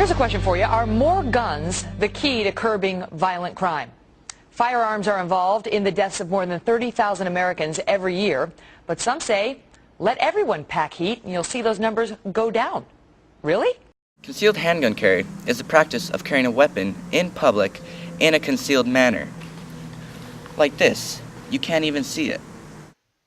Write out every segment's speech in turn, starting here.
Here's a question for you. Are more guns the key to curbing violent crime? Firearms are involved in the deaths of more than 30,000 Americans every year, but some say let everyone pack heat and you'll see those numbers go down. Really? Concealed handgun carry is the practice of carrying a weapon in public in a concealed manner. Like this, you can't even see it.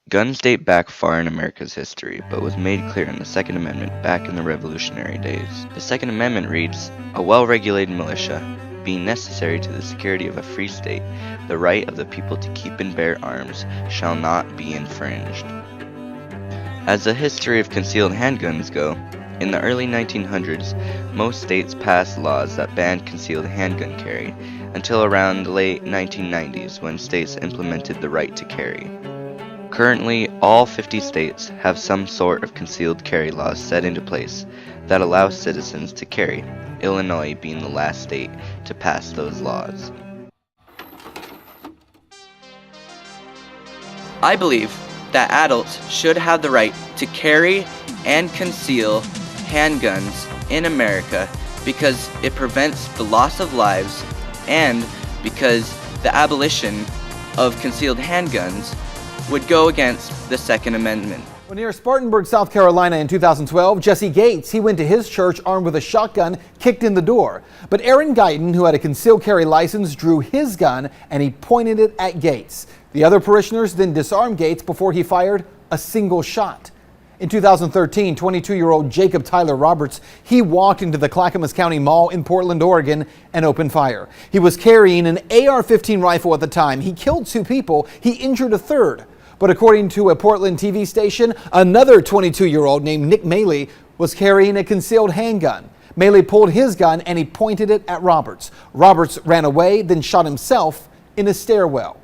Guns date back far in America's history, but was made clear in the Second Amendment back in the Revolutionary days. The Second Amendment reads, "A well-regulated militia, being necessary to the security of a free state, the right of the people to keep and bear arms shall not be infringed." As the history of concealed handguns go, in the early 1900s, most states passed laws that banned concealed handgun carry, until around the late 1990s when states implemented the right to carry. Currently, all 50 states have some sort of concealed carry laws set into place that allow citizens to carry, Illinois being the last state to pass those laws. I believe that adults should have the right to carry and conceal handguns in America because it prevents the loss of lives and because the abolition of concealed handguns would go against the Second Amendment. Well, near Spartanburg, South Carolina in 2012, Jesse Gates, he went to his church armed with a shotgun, kicked in the door. But Aaron Guyton, who had a concealed carry license, drew his gun and he pointed it at Gates. The other parishioners then disarmed Gates before he fired a single shot. In 2013, 22-year-old Jacob Tyler Roberts, he walked into the Clackamas County Mall in Portland, Oregon, and opened fire. He was carrying an AR-15 rifle at the time. He killed 2 people. He injured a third. But according to a Portland TV station, another 22-year-old named Nick Maley was carrying a concealed handgun. Maley pulled his gun and he pointed it at Roberts. Roberts ran away, then shot himself in a stairwell.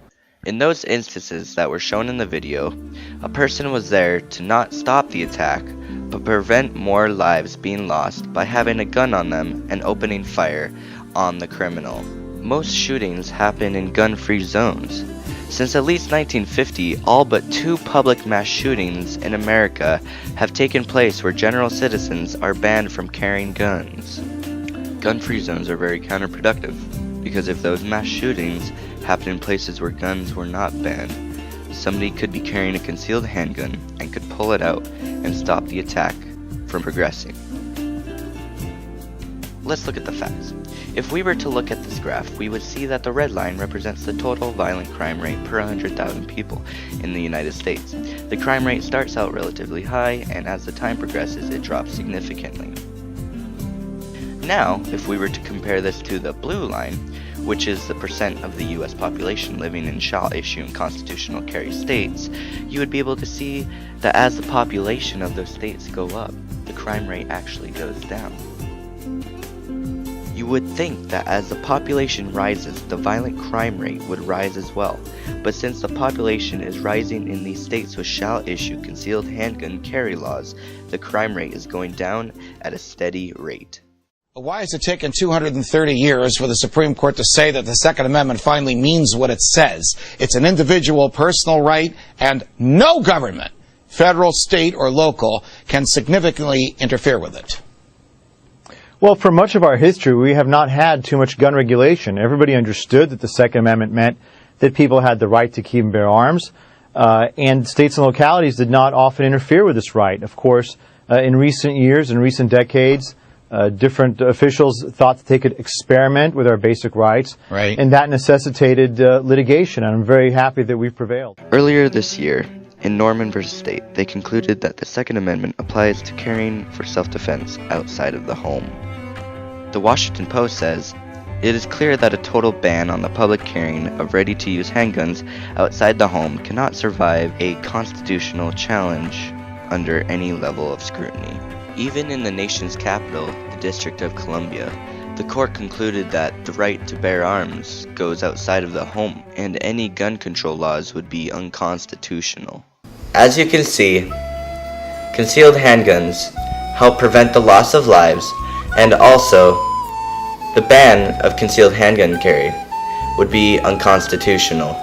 In those instances that were shown in the video, a person was there to not stop the attack, but prevent more lives being lost by having a gun on them and opening fire on the criminal. Most shootings happen in gun-free zones. Since at least 1950, all but 2 public mass shootings in America have taken place where general citizens are banned from carrying guns. Gun-free zones are very counterproductive, because if those mass shootings happen in places where guns were not banned, somebody could be carrying a concealed handgun and could pull it out and stop the attack from progressing. Let's look at the facts. If we were to look at this graph, we would see that the red line represents the total violent crime rate per 100,000 people in the United States. The crime rate starts out relatively high, and as the time progresses, it drops significantly. Now, if we were to compare this to the blue line, which is the percent of the U.S. population living in shall issue and constitutional carry states, you would be able to see that as the population of those states go up, the crime rate actually goes down. You would think that as the population rises, the violent crime rate would rise as well. But since the population is rising in these states which shall issue concealed handgun carry laws, the crime rate is going down at a steady rate. Why has it taken 230 years for the Supreme Court to say that the Second Amendment finally means what it says? It's an individual personal right, and no government, federal, state, or local, can significantly interfere with it. Well, for much of our history, we have not had too much gun regulation. Everybody understood that the Second Amendment meant that people had the right to keep and bear arms, and states and localities did not often interfere with this right. Of course, in recent years, in recent decades, different officials thought that they could experiment with our basic rights, and that necessitated litigation, and I'm very happy that we've prevailed. Earlier this year, in Norman v. State, they concluded that the Second Amendment applies to carrying for self-defense outside of the home. The Washington Post says, "It is clear that a total ban on the public carrying of ready-to-use handguns outside the home cannot survive a constitutional challenge under any level of scrutiny." Even in the nation's capital, the District of Columbia, the court concluded that the right to bear arms goes outside of the home, and any gun control laws would be unconstitutional. As you can see, concealed handguns help prevent the loss of lives, and also the ban of concealed handgun carry would be unconstitutional.